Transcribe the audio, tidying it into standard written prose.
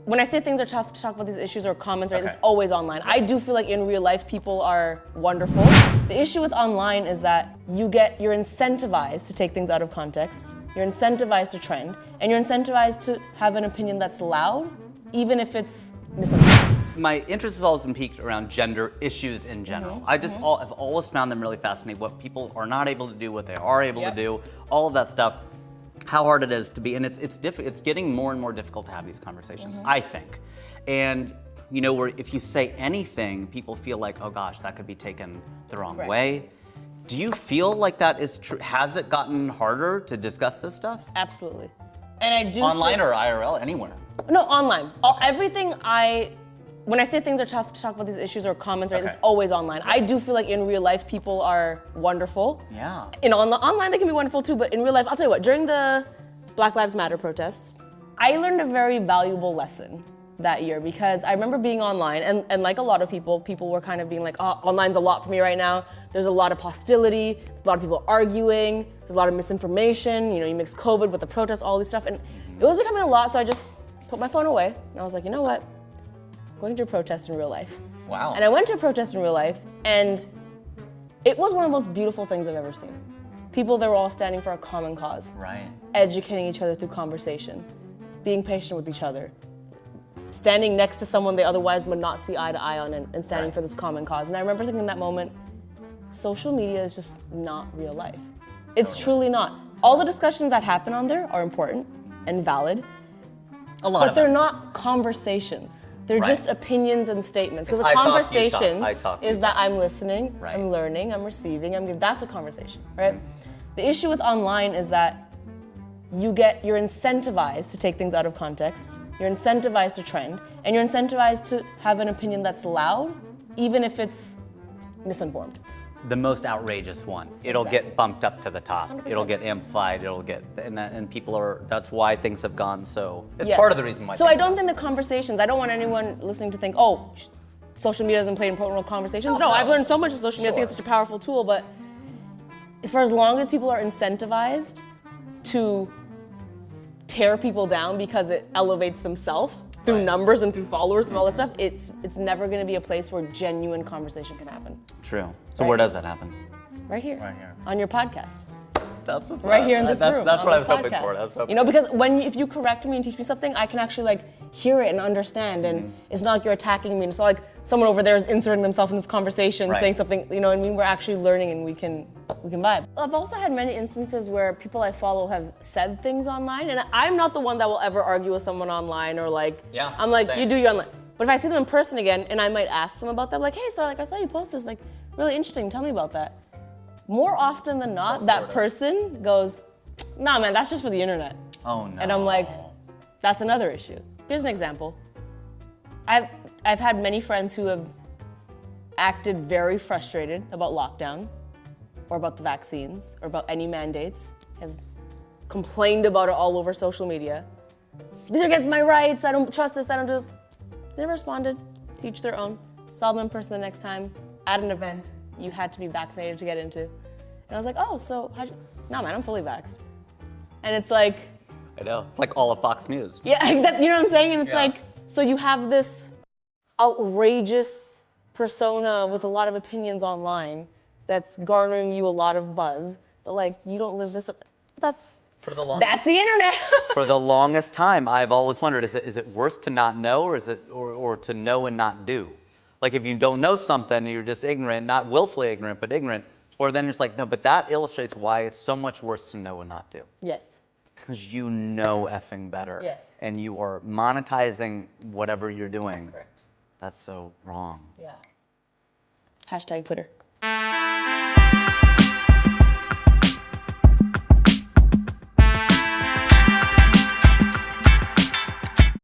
when I say things are tough to talk about these issues or comments, right, it's always online. I do feel like in real life, people are wonderful. The issue with online is that you're incentivized to take things out of context, you're incentivized to trend, and you're incentivized to have an opinion that's loud, even if it's misinformed. My interest has always been piqued around gender issues in general. I've always found them really fascinating, what people are not able to do, what they are able to do, all of that stuff. How hard it is to be, and it's getting more and more difficult to have these conversations, I think. And you know, where if you say anything, people feel like, oh gosh, that could be taken the wrong way. Do you feel like that is true? Has it gotten harder to discuss this stuff? Absolutely. And I do online or IRL, anywhere? No, online. When I say things are tough to talk about these issues or comments, right, it's always online. I do feel like in real life, people are wonderful. Yeah. Online, they can be wonderful too, but in real life, I'll tell you what, during the Black Lives Matter protests, I learned a very valuable lesson that year because I remember being online and like a lot of people were kind of being like, oh, online's a lot for me right now. There's a lot of hostility, a lot of people arguing, there's a lot of misinformation, you know, you mix COVID with the protests, all this stuff, and it was becoming a lot, so I just put my phone away, and I was like, you know what? Going to a protest in real life. Wow. And I went to a protest in real life, and it was one of the most beautiful things I've ever seen. People that were all standing for a common cause. Right. Educating each other through conversation, being patient with each other, standing next to someone they otherwise would not see eye to eye on and standing for this common cause. And I remember thinking in that moment, social media is just not real life. It's truly not. All the discussions that happen on there are important and valid, but they're not conversations. They're just opinions and statements. Because a conversation is that I'm listening, I'm learning, I'm receiving, I'm giving. That's a conversation, right? The issue with online is that you're incentivized to take things out of context, you're incentivized to trend, and you're incentivized to have an opinion that's loud, even if it's misinformed. The most outrageous one. It'll get bumped up to the top. 100%. It'll get amplified. It'll get, and people are. That's why things have gone so. It's part of the reason why. So I don't think the conversations. I don't want anyone listening to think, oh, social media doesn't play important role in conversations. No, I've learned so much of social media. I think it's such a powerful tool. But for as long as people are incentivized to tear people down because it elevates themselves through numbers and through followers and all that stuff, it's never going to be a place where genuine conversation can happen. True. So where does that happen? Right here. Right here. On your podcast. That's what's right here in this room. That's what I was podcast. hoping for. You know, because if you correct me and teach me something, I can actually like hear it and understand, and it's not like you're attacking me. And it's not like someone over there is inserting themselves in this conversation, saying something. You know what I mean? We're actually learning, and we can vibe. I've also had many instances where people I follow have said things online, and I'm not the one that will ever argue with someone online or like. Yeah. I'm like, you do your online. But if I see them in person again, and I might ask them about that, like, hey, so like I saw you post this, like, really interesting. Tell me about that. More often than not, that person goes, nah, man, that's just for the internet. Oh no. And I'm like, that's another issue. Here's an example. I've had many friends who have acted very frustrated about lockdown, or about the vaccines, or about any mandates, have complained about it all over social media. These are against my rights, I don't trust this, I don't do this. They never responded, to each their own. Saw them in person the next time, at an event you had to be vaccinated to get into. And I was like, oh, so no man, I'm fully vaxxed. And it's like, I know, it's like all of Fox News. Yeah, you know what I'm saying? And it's like, so you have this outrageous persona with a lot of opinions online that's garnering you a lot of buzz, but like, you don't live this up. That's the internet. For the longest time, I've always wondered, is it worse to not know, or is it or to know and not do? Like if you don't know something, you're just ignorant, not willfully ignorant, but ignorant, or then it's like, no, but that illustrates why it's so much worse to know and not do. Yes. Because you know effing better. Yes. And you are monetizing whatever you're doing. Correct. That's so wrong. Yeah. Hashtag Twitter.